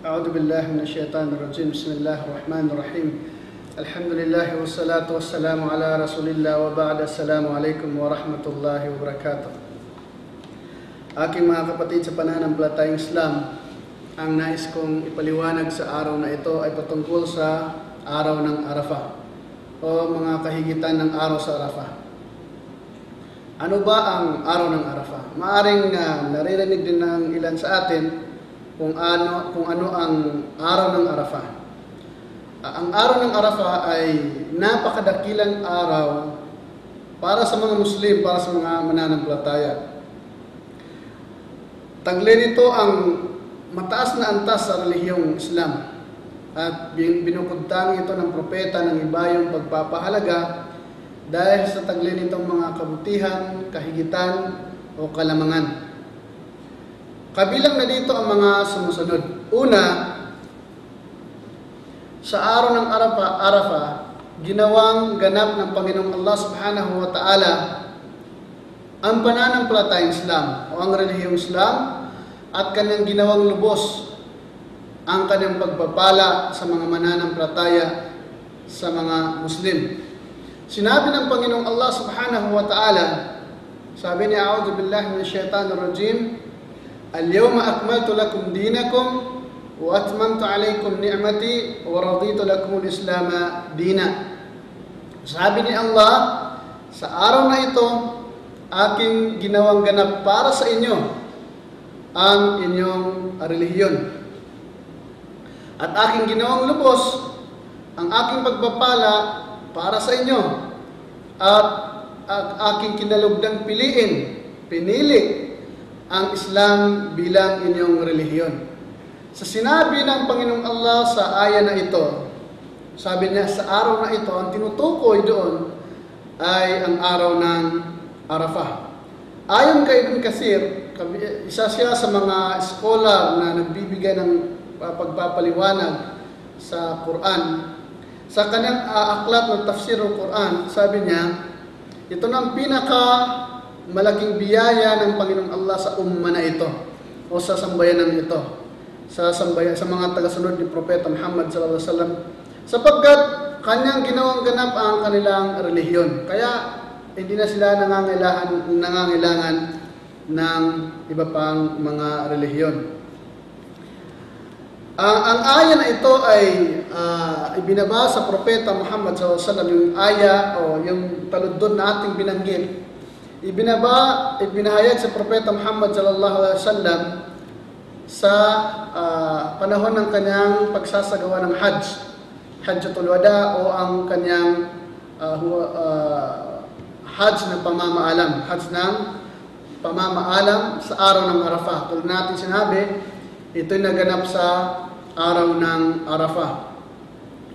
أعوذ بالله من الشيطان الرجيم. بسم الله الرحمن الرحيم. الحمد لله والصلاة والسلام على رسول الله وبعد. Assalamu alaikum warahmatullahi wabarakatuh. Aking mga kapatid sa pananampalatayang Islam, ang nais kong ipaliwanag sa araw na ito ay patungkol sa araw ng Arafah o mga kahigitan ng araw sa Arafah. Ano ba ang araw ng Arafah? Maaring naririnig din ng ilan sa atin kung ano ang araw ng Arafah. Ang araw ng Arafah ay napakadakilang araw para sa mga Muslim, para sa mga mananampalataya. Taglay nito ang mataas na antas sa relihiyong Islam at binukudtang ito ng propeta ng ibayong pagpapahalaga dahil sa taglay nitong mga kabutihan, kahigitan o kalamangan. Kabilang na dito ang mga sumusunod. Una, sa araw ng Arafah, ginawang ganap ng Panginoong Allah Subhanahu wa Ta'ala ang pananampalatayang Islam o ang relihiyong Islam at kanyang ginawang lubos ang kanyang pagpapala sa mga mananampalataya sa mga Muslim. Sinabi ng Panginoong Allah Subhanahu wa Ta'ala, sabi niya, A'udhu billahi minash shaitanir rajim, Al-yawma akmaltu lakum dinakum wa atmamtu alaykum ni'mati wa raditu lakum al-Islam dina. Sabi ni Allah, sa araw na ito, aking ginawang ganap para sa inyo ang inyong relihiyon. At aking ginawang lubos ang aking pagpapala para sa inyo. At aking kinalugdang pinili ang Islam bilang inyong relihiyon. Sa sinabi ng Panginoong Allah sa aya na ito, sabi niya sa araw na ito, ang tinutukoy doon ay ang araw ng Arafah. Ayon kay Ibn Kathir, isa siya sa mga scholar na nagbibigay ng pagpapaliwanag sa Quran. Sa kanyang aklat ng tafsir ng Quran, sabi niya, ito na ang malaking biyaya ng Panginoong Allah sa umma na ito o sa sambayanan ito, sa mga tagasunod ni Propeta Muhammad sallallahu alaihi wasallam, sapagkat kanyang ginawang ganap ang kanilang relihiyon. Kaya hindi na sila nangangailangan ng iba pang mga relihiyon. Ang aya na ito ay ibinaba sa Propeta Muhammad sallallahu alaihi wasallam, yung aya o yung taludod na ating binanggit. Ibinahayag sa Propeta Muhammad sallallahu alaihi wasallam sa panahon ng kanyang pagsasagawa ng Hajjatul Wada o ang kanyang Hajj ng pamamaalam, sa araw ng Arafah. Tulad natin sinabi, ito'y naganap sa araw ng Arafah.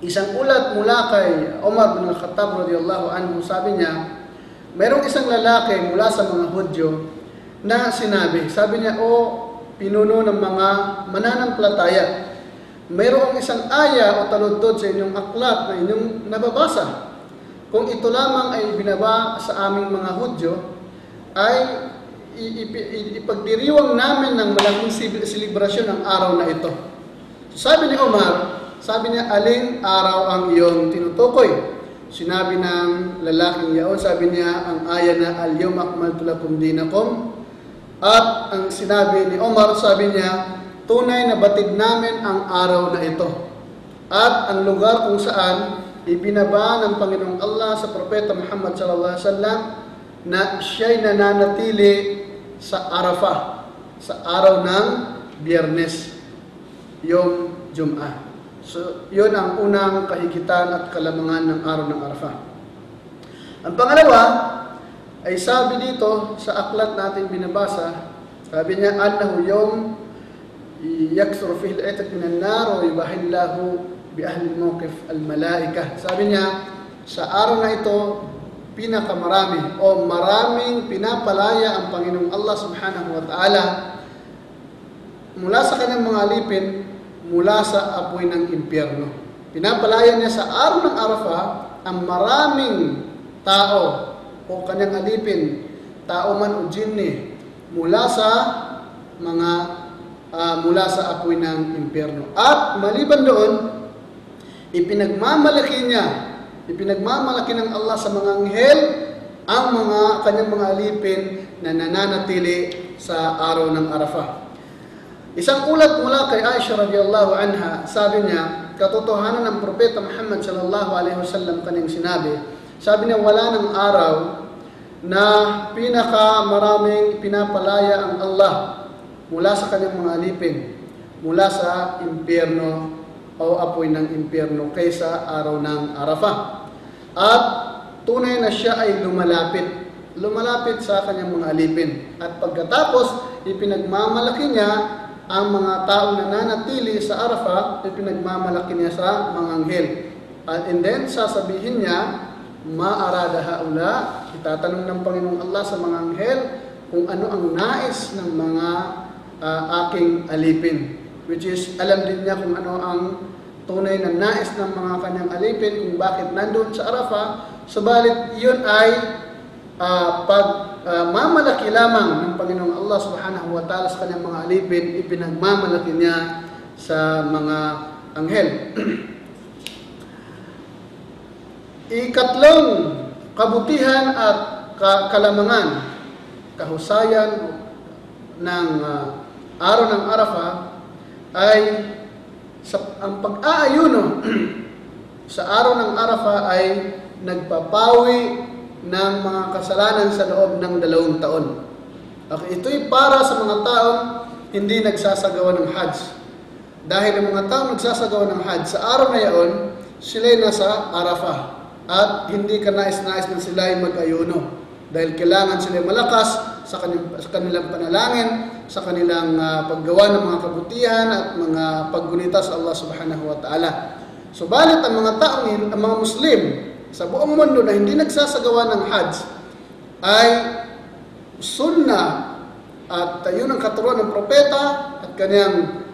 Isang ulat mula kay Umar bin Al-Khattab radiyallahu anhu, sabi niya, mayroong isang lalaki mula sa mga Hudyo na sabi niya, pinuno ng mga mananampalataya, mayroong isang aya o taludtod sa inyong aklat na inyong nababasa. Kung ito lamang ay binaba sa aming mga Hudyo, ay ipagdiriwang namin ng malaking selebrasyon ang araw na ito. Sabi ni Umar, sabi niya, aling araw ang iyong tinutukoy? Sinabi ng lalaking yaon, sabi niya ang aya na al-yawma akmaltu lakum dinakum. At ang sinabi ni Umar, sabi niya, tunay na batid namin ang araw na ito. At ang lugar kung saan ibinaba ng Panginoong Allah sa Propeta Muhammad sallallahu alaihi wasallam na siya'y nananatili sa Arafah, sa araw ng Biyernes, Yom Jum'ah. So, yun ang unang kahigitan at kalamangan ng araw ng Arafah. Ang pangalawa ay sabi dito sa aklat natin binabasa, sabi niya, annahu yawm yaksuru fihi al-'itq min an-nar wa yubahillahu bi ahli al-mawqif al-malaika. Sabi niya, sa araw na ito, pinakamarami o maraming pinapalaya ang Panginoong Allah Subhanahu wa Ta'ala mula sa kanyang mga alipin, mula sa apoy ng impyerno. Pinapalaya niya sa araw ng Arafah ang maraming tao o kanyang alipin, tao man o jinni, mula sa mga mula sa apoy ng impyerno. At maliban doon, ipinagmamalaki ng Allah sa mga anghel ang mga kanyang mga alipin na nananatili sa araw ng Arafah. Isang ulat mula kay Aisha radhiyallahu anha, sabi niya, katotohanan ng Propeta Muhammad sallallahu alaihi wasallam kanyang sinabi, sabi niya, wala ng araw na pinakamaraming pinapalaya ang Allah mula sa kanyang mga alipin, mula sa impyerno o apoy ng impyerno kaysa araw ng Arafah. At tunay na siya ay lumalapit sa kanyang mga alipin. At pagkatapos, ipinagmamalaki niya ang mga taong nananatili sa Arafah, ipinagmamalaki niya sa mga anghel. And then, sasabihin niya, ma'arada haula, itatanong ng Panginoong Allah sa mga anghel kung ano ang nais ng mga aking alipin. Which is, alam din niya kung ano ang tunay na nais ng mga kanyang alipin, kung bakit nandun sa Arafah. Subalit, yun ay mamalaki lamang ng Panginoong Allah subhanahu wa ta'ala sa kanyang mga alipin, ipinagmamalaki niya sa mga anghel. Ikatlong kabutihan at kalamangan, kahusayan ng araw ng Arafah ay ang pag-aayuno sa araw ng Arafah ay nagpapawi ng mga kasalanan sa loob ng 2 taon. Okay, ito'y para sa mga taong hindi nagsasagawa ng Hajj. Dahil ang mga taong nagsasagawa ng Hajj, sa araw na yaon, sila'y nasa Arafah. At hindi ka nais-nais na sila'y mag-ayuno. Dahil kailangan sila'y malakas sa kanilang panalangin, sa kanilang paggawa ng mga kabutihan at mga paggunita sa Allah subhanahu wa ta'ala. Subalit ang mga taong, ang mga Muslim sa buong mundo na hindi nagsasagawa ng Hajj ay sunnah at yun ang katuruan ng propeta at kanyang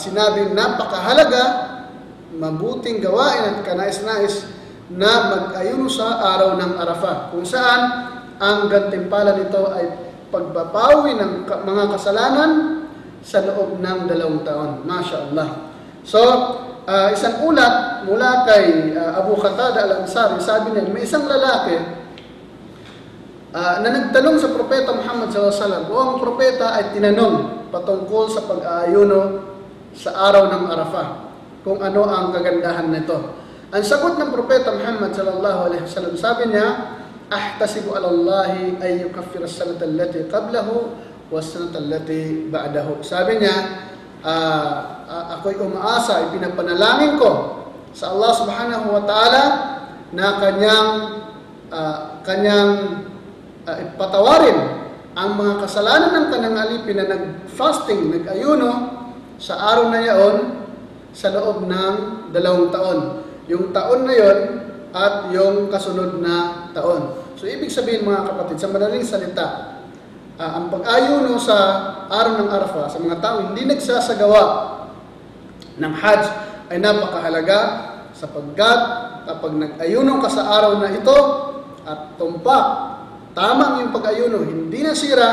sinabing napakahalaga, mabuting gawain at kanais-nais na mag-ayuno sa araw ng Arafah, kung saan ang gantimpala nito ay pagbabawi ng mga kasalanan sa loob ng 2 taon. Masya Allah. So, isang ulat mula kay Abu Qatada al-Ansari, sabi niya, may isang lalaki na nagtanong sa Propeta Muhammad SAW, o ang Propeta ay tinanong patungkol sa pag-aayuno sa araw ng Arafah, kung ano ang kagandahan nito. Ang sagot ng Propeta Muhammad SAW, sabi niya, ahtasibu ala Allahi ay yukaffir as-sanata allati qablahu was-sanata allati ba'dahu. Sabi niya, ako'y umaasa, ipinapanalangin ko sa Allah subhanahu wa ta'ala na kanyang patawarin ang mga kasalanan ng kanyang alipin na nag-fasting, nag-ayuno sa araw na yaon sa loob ng 2 taon. Yung taon na yon at yung kasunod na taon. So, ibig sabihin mga kapatid, sa madaling salita, ang pag-ayuno sa araw ng Arafah sa mga tao hindi nagsasagawa ng Hajj ay napakahalaga sapagkat kapag nag-ayuno ka sa araw na ito at tumpak, tamang yung pag-ayuno, hindi nasira,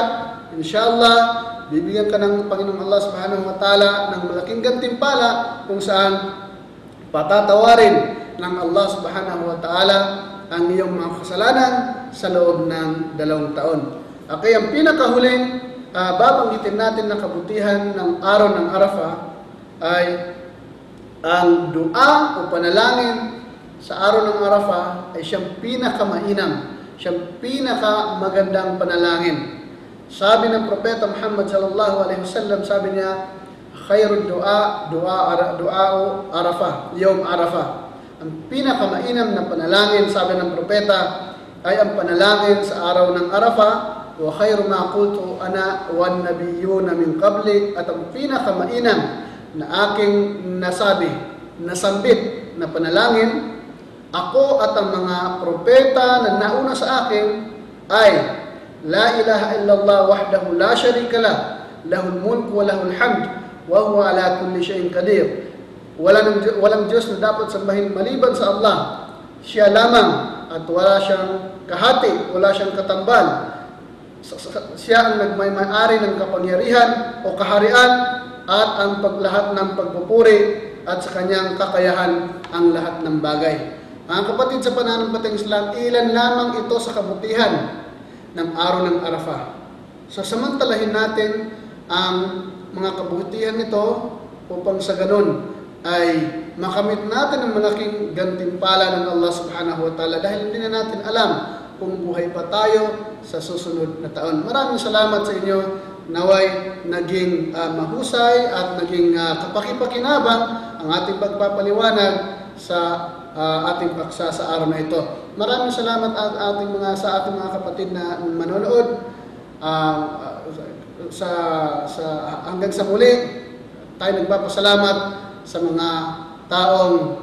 inshallah, bibigyan ka ng Panginoong Allah subhanahu wa ta'ala ng malaking gantimpala kung saan patatawarin ng Allah subhanahu wa ta'ala ang iyong mga kasalanan sa loob ng 2 taon. Okay, ang pinakahuling babanggitin natin na kabutihan ng araw ng Arafah ay ang dua o panalangin sa araw ng Arafah ay siyang pinakamainam, siyang pinakamagandang panalangin. Sabi ng Propeta Muhammad sallallahu alaihi wasallam, sabi niya, khairud dua Arafah, yawm Arafah. Ang pinakamainam na panalangin, sabi ng propeta, ay ang panalangin sa araw ng Arafah, wa khairu ma qultu ana wan nabiyyuna min qabli, at ang pinakamainam na aking nasambit na panalangin, ako at ang mga propeta na nauna sa akin ay la ilaha illallah wahdahu la sharika lah, lahul mulku wa lahul hamd, wa huwa ala kulli shay'in qadir. Walang Diyos na dapat sambahin maliban sa Allah. Siya lamang at wala siyang kahati, wala siyang katambal. Siya ang nagmay-ari ng kapangyarihan o kaharian at ang paglahat ng pagpupuri at sa kanyang kakayahan ang lahat ng bagay. Mga kapatid, sa pananampalatayang Islam, ilan lamang ito sa kabutihan ng araw ng Arafah. So samantalahin natin ang mga kabutihan nito upang sa ganun ay makamit natin ang malaking gantimpala ng Allah subhanahu wa ta'ala dahil hindi na natin alam kung buhay pa tayo sa susunod na taon. Maraming salamat sa inyo. Naway naging mahusay at naging kapakipakinabang ang ating pagpapaliwanag sa ating paksa sa araw na ito. Maraming salamat sa ating mga kapatid na manonood. Hanggang sa muli, tayo nagpapasalamat sa mga taong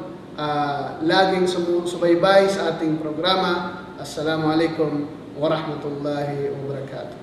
laging sumusubaybay sa ating programa. Assalamualaikum warahmatullahi wabarakatuh.